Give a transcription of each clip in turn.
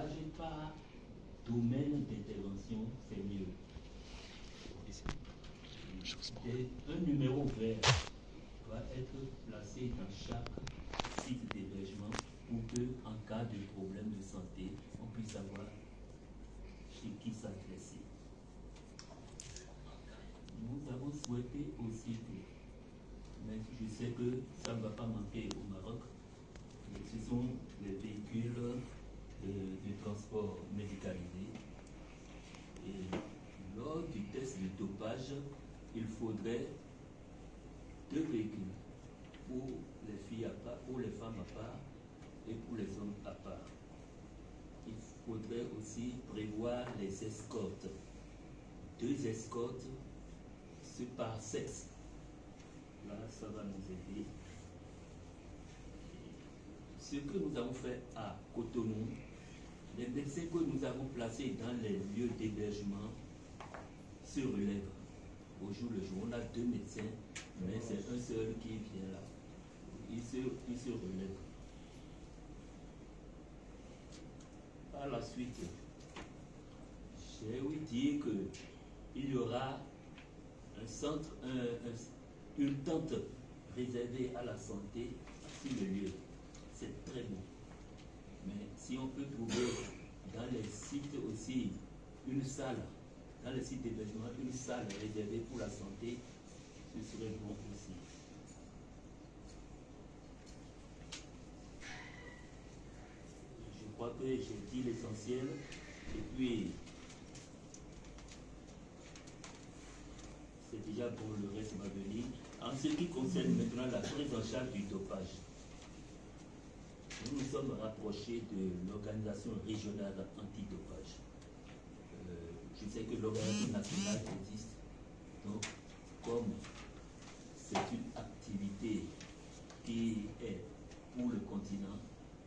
dopage par domaine d'intervention, c'est mieux. Et un numéro vert doit être placé dans chaque site d'hébergement pour que, en cas de problème de santé, on puisse savoir chez qui s'adresser. Nous avons souhaité aussi, mais je sais que ça ne va pas manquer au Maroc, ce sont les véhicules de transport médicalisé. Et lors du test de dopage, il faudrait 2 véhicules pour les filles à part, pour les femmes à part et pour les hommes à part. Il faudrait aussi prévoir les escortes. 2 escortes par sexe. Là, ça va nous aider. Ce que nous avons fait à Cotonou, les médecins que nous avons placés dans les lieux d'hébergement se relèvent au jour le jour. On a 2 médecins, mais c'est un seul qui vient là. Il se relève. Par la suite, j'ai ouï dire qu'il y aura un centre, une tente réservée à la santé sur le lieu. C'est très bon. Mais si on peut trouver dans les sites aussi une salle, dans les sites d'hébergement, une salle réservée pour la santé, ce serait bon aussi. Je crois que j'ai dit l'essentiel. Et puis, c'est déjà pour le reste ma venue. En ce qui concerne maintenant la prise en charge du dopage, nous nous sommes rapprochés de l'organisation régionale antidopage. Je sais que l'organisation nationale existe. Donc, comme c'est une activité qui est pour le continent,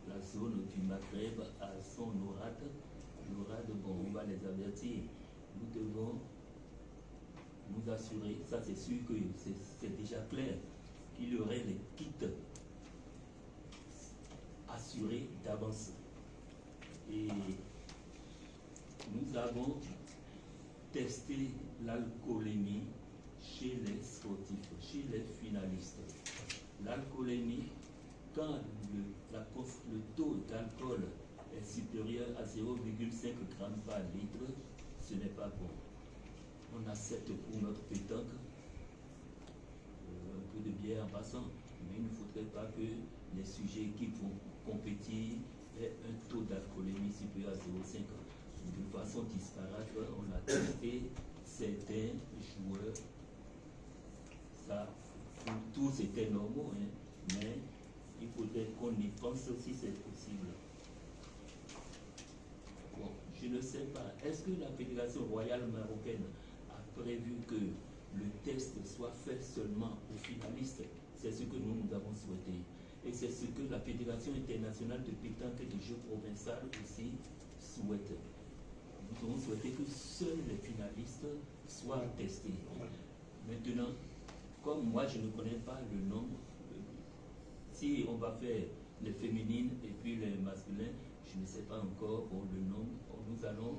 la zone du Maghreb a son NORAD. NORAD, bon, on va les avertir. Nous devons nous assurer, ça c'est sûr que c'est déjà clair, qu'il y aurait les kits assurés d'avance. Et nous avons testé l'alcoolémie chez les sportifs, chez les finalistes. L'alcoolémie, quand le taux d'alcool est supérieur à 0,5 g par litre, ce n'est pas bon. On accepte pour notre pétanque un peu de bière en passant, mais il ne faudrait pas que les sujets qui vont compétir aient un taux d'alcoolémie supérieur à 0,5 g. De façon disparate, on a testé certains joueurs. Ça, pour tous, c'était normal, hein, mais il faudrait qu'on y pense si c'est possible. Bon, je ne sais pas. Est-ce que la Fédération royale marocaine a prévu que le test soit fait seulement aux finalistes? C'est ce que nous avons souhaité. Et c'est ce que la Fédération internationale de pétanque et de jeux provinciaux aussi souhaite. Nous avons souhaité que seuls les finalistes soient testés. Maintenant, comme moi je ne connais pas le nombre, si on va faire les féminines et puis les masculins, je ne sais pas encore le nombre. Nous allons,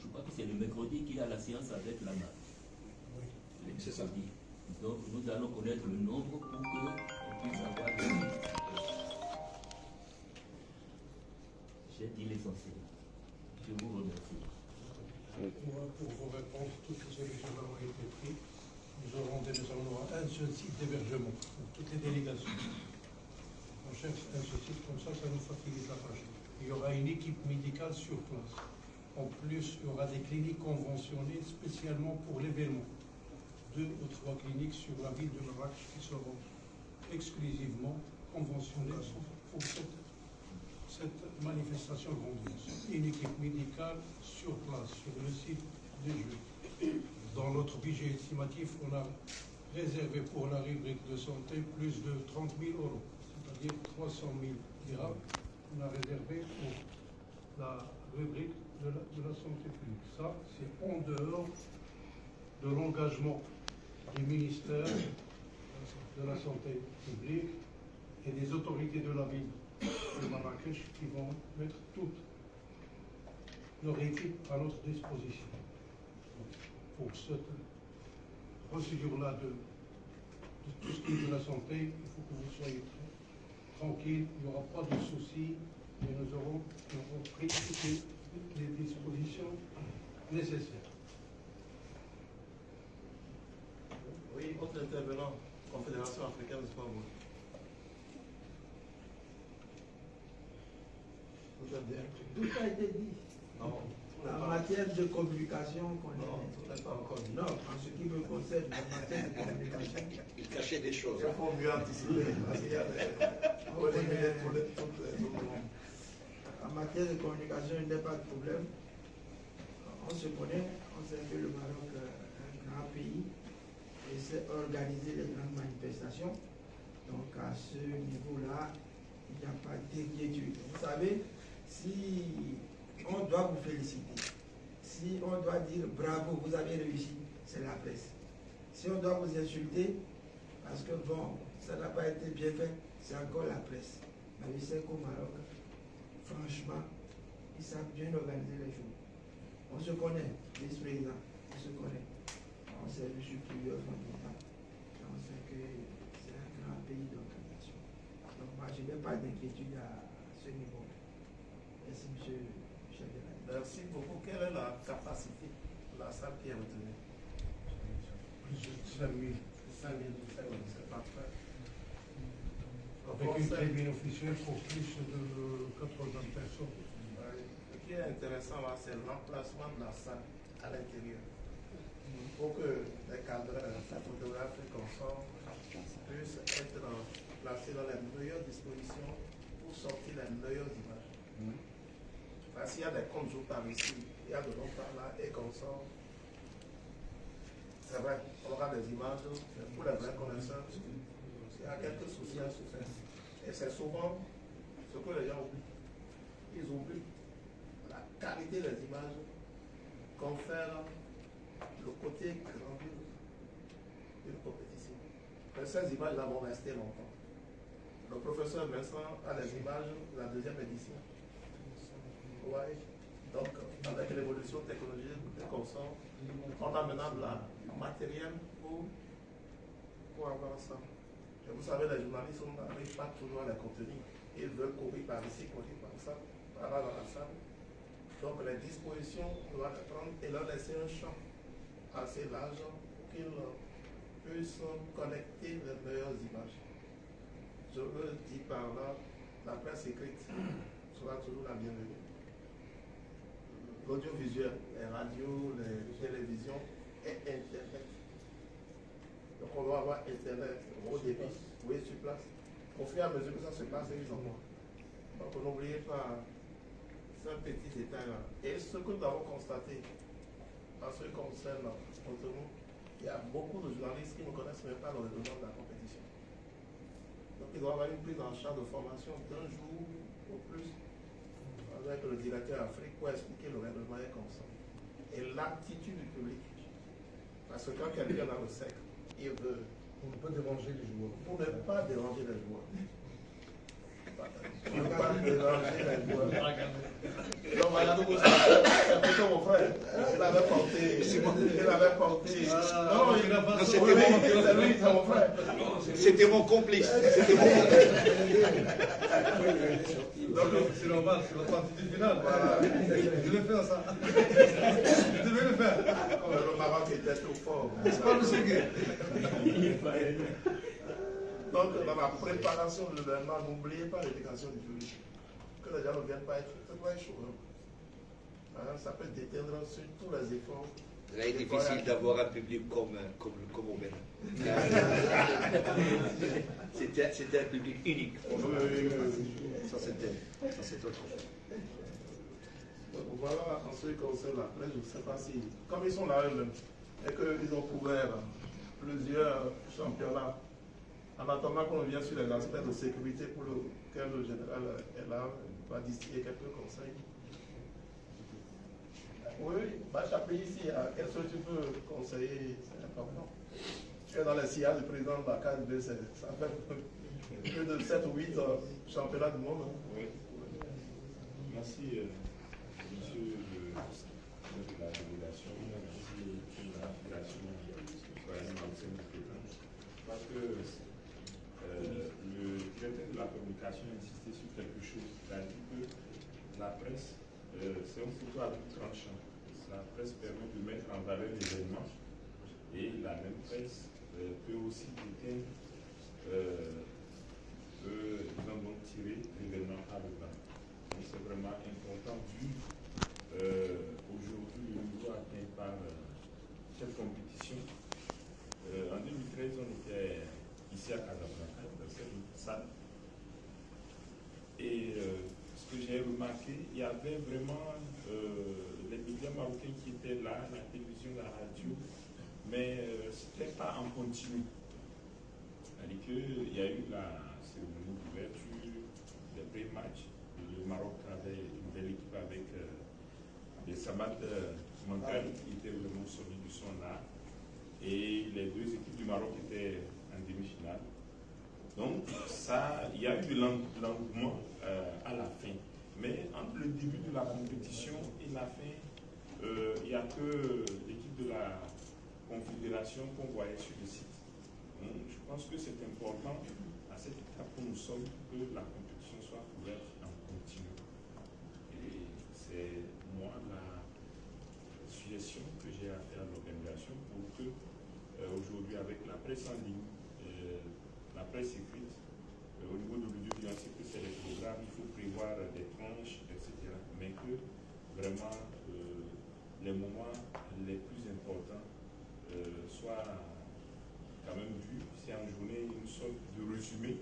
je crois que c'est le mercredi qu'il y a la séance avec la MAC. Oui, c'est ça. Donc nous allons connaître le nombre pour qu'on puisse avoir le... J'ai dit l'essentiel. Je vous remercie. Pour vos réponses, toutes les solutions ont été prises. Nous aurons désormais un seul site d'hébergement pour toutes les délégations. On cherche un seul site comme ça nous facilite la tâche. Il y aura une équipe médicale sur place. En plus, il y aura des cliniques conventionnées spécialement pour l'événement. 2 ou 3 cliniques sur la ville de Marrakech qui seront exclusivement conventionnées pour cette manifestation grandiose. Une équipe médicale sur place, sur le site des Jeux. Dans notre budget estimatif, on a réservé pour la rubrique de santé plus de 30 000 €, c'est-à-dire 300 000 dirhams. On a réservé pour la rubrique de la santé publique. Ça, c'est en dehors de l'engagement du ministère de la Santé publique et des autorités de la ville de Marrakech qui vont mettre toutes leur équipe à notre disposition. Pour cette procédure-là de tout ce qui est de la santé, il faut que vous soyez tranquille, il n'y aura pas de soucis et nous aurons pris toutes les dispositions nécessaires. Oui, autre intervenant, Confédération africaine de sport. Tout a été dit. Non. En matière de communication, Non, tout n'est pas encore dit. non, en ce qui me concerne, en matière de communication, Il cachait des choses. Il faut mieux anticiper parce qu'il y a des... en matière de communication, il n'y a pas de problème. On se connaît, on sait que le Maroc est un grand pays et sait organiser les grandes manifestations. Donc à ce niveau-là, il n'y a pas d'inquiétude. Vous savez, si on doit vous féliciter, si on doit dire bravo, vous avez réussi, c'est la presse. Si on doit vous insulter, parce que bon, ça n'a pas été bien fait, c'est encore la presse. Mais je sais qu'au Maroc, franchement, ils savent bien organiser les choses. On se connaît, vice-président, on se connaît. On sait, je suis plusieurs fondateurs. On sait que c'est un grand pays d'organisation. Donc moi, je n'ai pas d'inquiétude à ce niveau. Merci, monsieur le chef de la République. Merci beaucoup. Quelle est la capacité de la salle qui est retenue? Plus de 5 000. 5 000, c'est parfait. Avec une tribune officielle pour plus de 80 personnes. Ce qui est intéressant là, c'est l'emplacement de la salle à l'intérieur. Pour que les cadreurs, les photographes et consorts puissent être placés dans les meilleures dispositions pour sortir les meilleures images. Parce qu'il y a des comptes jours par ici, il y a de longs par là et consorts. C'est vrai, on aura des images pour les vrais connaisseurs. Il y a quelques soucis à se faire. Et c'est souvent ce que les gens oublient. Ils oublient la qualité des images confère le côté grandiose d'une compétition. Et ces images-là vont rester longtemps. Le professeur Vincent a les images de la deuxième édition. Ouais. Donc, avec l'évolution technologique des consorts, on a maintenant le matériel pour avoir ça. Et vous savez, les journalistes n'arrivent pas toujours à les contenir. Ils veulent courir par ici, courir par ça, par là dans la salle. Donc, les dispositions, on doit les prendre et leur laisser un champ assez large pour qu'ils puissent connecter les meilleures images. Je veux dire par là, la presse écrite sera toujours la bienvenue. L'audiovisuel, les radios, les télévisions et Internet. Donc on doit avoir Internet au début, vous êtes sur place. Au fur et à mesure que ça se passe, ils en ont. Donc n'oubliez pas c'est un petit détail là. Et ce que nous avons constaté, en ce qui concerne entre nous, il y a beaucoup de journalistes qui ne connaissent même pas le règlement de la compétition. Donc il doit y avoir une prise en charge de formation d'un jour au plus avec le directeur Afrique pour expliquer le règlement et comme ça. Et l'attitude du public. Parce que quand quelqu'un a le sec, il veut. On ne peut pas déranger les joueurs. Pour ne pas déranger les joueurs. Pour ne pas déranger les joueurs. Donc, regardez vous, c'est plutôt mon frère. Il avait porté. Il avait porté. Non, il a pas. C'était lui, c'est mon frère. C'était mon complice. C'était mon complice. C'est normal, c'est la partie finale. Je vais faire ça. Je devais le faire. Le Maroc était trop fort. C'est pas le secret. Donc, dans la préparation de l'événement, n'oubliez pas l'éducation du public. Que les gens ne viennent pas être chaud. Hein, ça peut déteindre sur tous les efforts. Là, il est difficile d'avoir un public comme au Bénin. C'était un public unique. Ça, c'est autre chose. Donc voilà, en ce qui concerne la presse, je ne sais pas si, comme ils sont là eux-mêmes, et qu'ils ont couvert plusieurs championnats, en attendant qu'on vienne sur les aspects de sécurité pour lequel le général est là, il va distiller quelques conseils. Oui, chaque pays ici, qu'est-ce que tu peux conseiller? C'est important. Tu es dans les sillages du président de la KSB, ça fait plus de 7 ou 8 championnats du monde. Hein. Oui. Merci, monsieur de la délégation, merci de la fédération citoyenne d'ancienne compétence. Parce que le directeur de la communication a insisté sur quelque chose. Il a dit que la presse, c'est un couteau à double tranchant. La presse permet de mettre en valeur l'événement et la même presse peut aussi déteindre, donc tirer l'événement à le bas. Donc c'est vraiment important vu aujourd'hui le niveau atteint par cette compétition. En 2013, on était ici à Casablanca, dans cette salle. Et ce que j'ai remarqué, il y avait vraiment les médias marocains qui étaient là, la télévision, la radio, mais ce n'était pas en continu. C'est-à-dire qu'il y a eu la cérémonie d'ouverture, les pré-matchs. Le Maroc avait une belle équipe avec des Samad Mankali qui étaient vraiment sortis du son là. Et les deux équipes du Maroc étaient en demi-finale. Donc, il y a eu de l'engouement à la fin. Mais entre le début de la compétition et la fin, il n'y a que l'équipe de la Confédération qu'on voyait sur le site. Donc, je pense que c'est important à cette étape où nous sommes que la compétition soit ouverte en continu. Et c'est moi la suggestion que j'ai à faire à l'organisation pour que aujourd'hui avec la presse en ligne, la presse écrite, au niveau de l'audiovisuel, c'est que c'est les programmes, il faut prévoir des tranches, etc. Mais que vraiment les moments les plus importants soient quand même vus. C'est en journée une sorte de résumé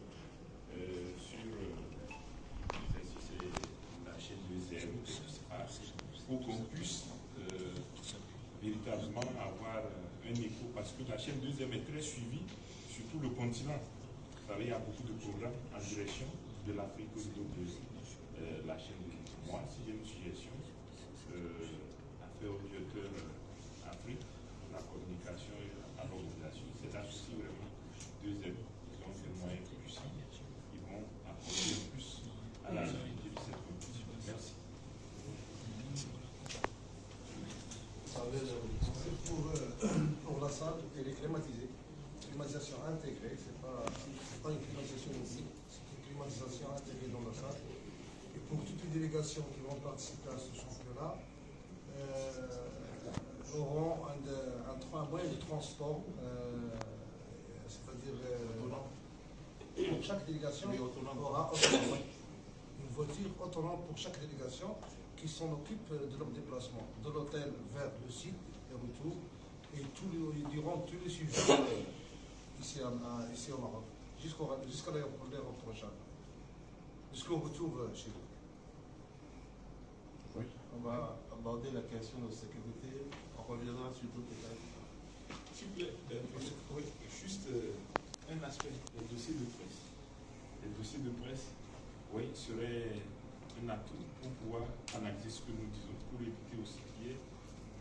sur la chaîne 2M, pour qu'on puisse véritablement avoir un écho, parce que la chaîne 2M est très suivie sur tout le continent. Vous savez, il y a beaucoup de programmes en direction de l'Afrique au niveau de la chaîne 2M. Moi, si j'ai une suggestion à faire au directeur Afrique, la communication et à l'organisation, c'est d'associer vraiment 2M. Ils ont des moyens puissants. Ils vont apporter plus à la réalité de cette compétition. Merci. Pour la salle, elle est climatisée. Climatisation intégrée, c'est pas une climatisation ici, c'est une climatisation intégrée dans la salle. Et pour toutes les délégations qui vont participer à ce championnat, auront un moyen de transport, c'est-à-dire pour chaque délégation aura une voiture autonome pour chaque délégation qui s'en occupe de leur déplacement, de l'hôtel vers le site et retour, et durant tous les sujets ici au Maroc, jusqu'à l'aéroport Charles, jusqu'au retour chez vous. Oui. On va aborder la question de sécurité, on reviendra sur d'autres détails. S'il vous plaît, oui, juste un aspect, les dossiers de presse. Les dossiers de presse, oui, seraient un atout pour pouvoir analyser ce que nous disons, pour éviter aussi qu'il y ait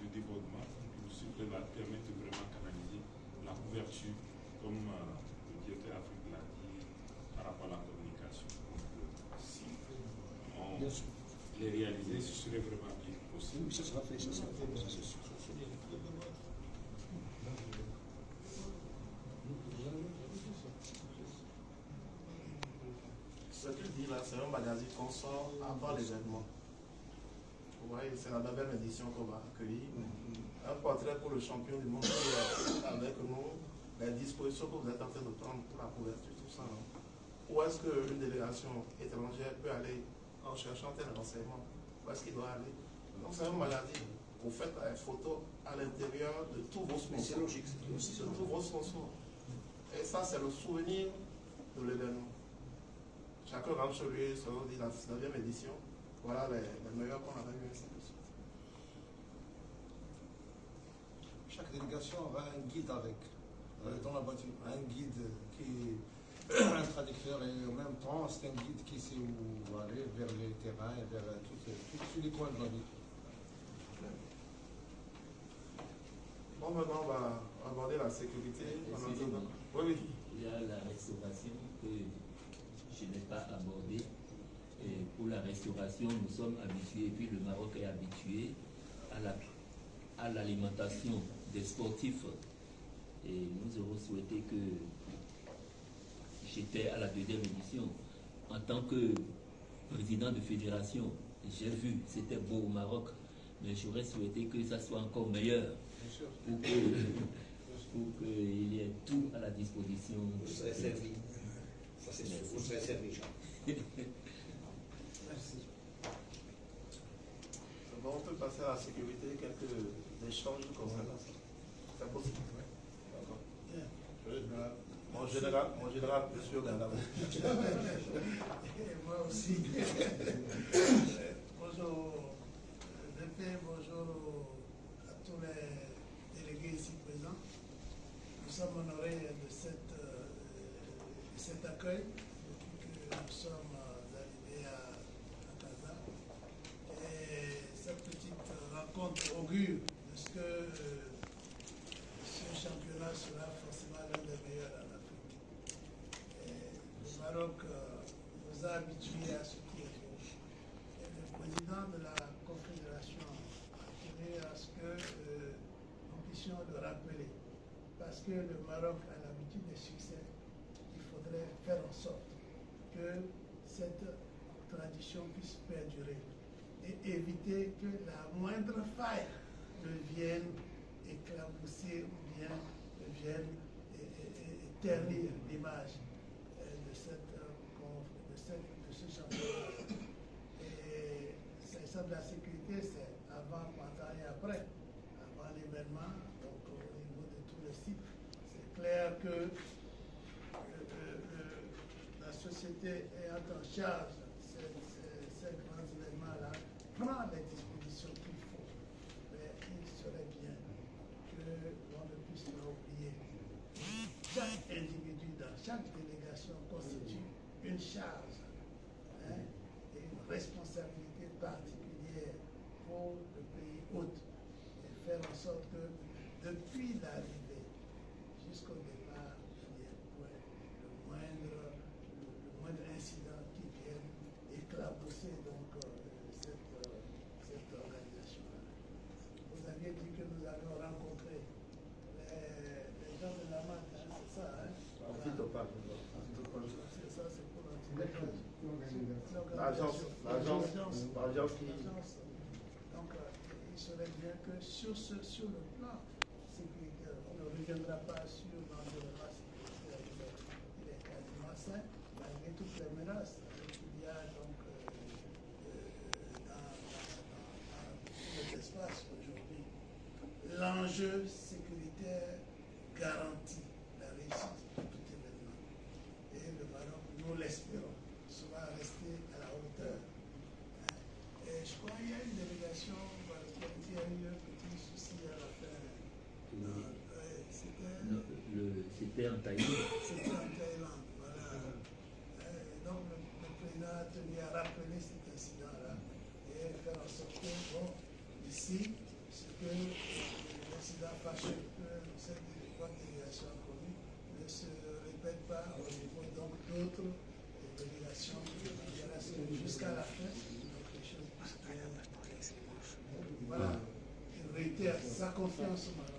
de débordement. Ce qui va permettre de vraiment canaliser la couverture, comme le directeur Afrique l'a dit, par rapport à la communication. Donc, si on les réalisait, ce serait vraiment bien possible. Oui, ça sera fait, ça sera fait. Ce que je dis là, c'est un magazine qu'on sort avant l'événement. Vous voyez, c'est la belle édition qu'on va accueillir. Un portrait pour le champion du monde avec nous, les dispositions que vous êtes en train de prendre pour la couverture, tout ça. Non? Où est-ce qu'une délégation étrangère peut aller en cherchant tel renseignement? Où est-ce qu'il doit aller? Donc c'est un magazine. Vous faites des photos à l'intérieur de tous vos sponsors. C'est logique. De tous vos sponsors. Et ça, c'est le souvenir de l'événement. Chacun rentre chez lui, selon la 9e édition. Voilà les meilleurs qu'on avait eu ainsi de suite. Chaque délégation aura un guide avec, dans la voiture, un guide qui est un traducteur et en même temps c'est un guide qui sait où aller vers les terrains et vers tous les coins de la ville. Bon, maintenant on va aborder la sécurité. Oui, oui. Il y a la restauration que je n'ai pas abordé. Et pour la restauration, nous sommes habitués, et puis le Maroc est habitué à l'alimentation des sportifs. Et nous aurons souhaité que j'étais à la 2e édition. En tant que président de fédération, j'ai vu, c'était beau au Maroc, mais j'aurais souhaité que ça soit encore meilleur pour qu'il y ait tout à la disposition. Vous serez servi. Ça c'est sûr, vous serez servi. Merci. Bon, on peut passer à la sécurité, quelques échanges concernant ça. C'est possible. D'accord. Mon général, monsieur Gandalf. Moi aussi. Bonjour, DP, bonjour à tous les délégués ici présents. Nous sommes honorés de cet accueil depuis que nous sommes arrivés à Casa. Et cette petite rencontre augure de ce que ce championnat sera forcément l'un des meilleurs en Afrique. Et le Maroc nous a habitués à ce qui est beau. Et le président de la Confédération a tenu à ce que nous puissions le rappeler. Parce que le Maroc a l'habitude des succès, il faudrait faire en sorte que cette tradition puisse perdurer et éviter que la moindre faille devienne éclabousser ou bien vienne ternir l'image de ce championnat. Et ça de la sécurité, c'est avant, pendant et après. Avant l'événement, donc au niveau de tous les sites, c'est clair que la société ayant en charge ces grands événements-là prend les dispositions qu'il faut. Mais il serait bien que l'on ne puisse pas oublier. Chaque individu dans chaque délégation constitue une charge et une responsabilité particulière pour le pays hôte et faire en sorte que depuis l'arrivée jusqu'au départ, il y ait le moindre incident qui vienne éclabousser donc cette organisation-là. Vous aviez dit que nous avions rencontré les gens de la MAT, c'est ça, hein? C'est ça, c'est pour l'agence qui... Donc, il serait bien que sur le plan sécuritaire, on ne reviendra pas sur l'environnement sécuritaire, il est quasiment sain, malgré toutes les menaces qu'il y a donc dans cet espace aujourd'hui. L'enjeu sécuritaire garantit la réussite de tout événement. Et le Maroc, nous l'espérons, sera resté à la hauteur. Et je crois qu'il y a une délégation qui a eu un petit souci à la fin. C'était en Thaïlande. C'était en Thaïlande, voilà. Donc le président a tenu à rappeler cet incident-là et faire en sorte que, bon, ici, c'est que l'incident fâcheux que cette délégation a connu ne se répète pas au niveau donc d'autres délégations jusqu'à la fin. Voilà, il réitère sa confiance au Maroc.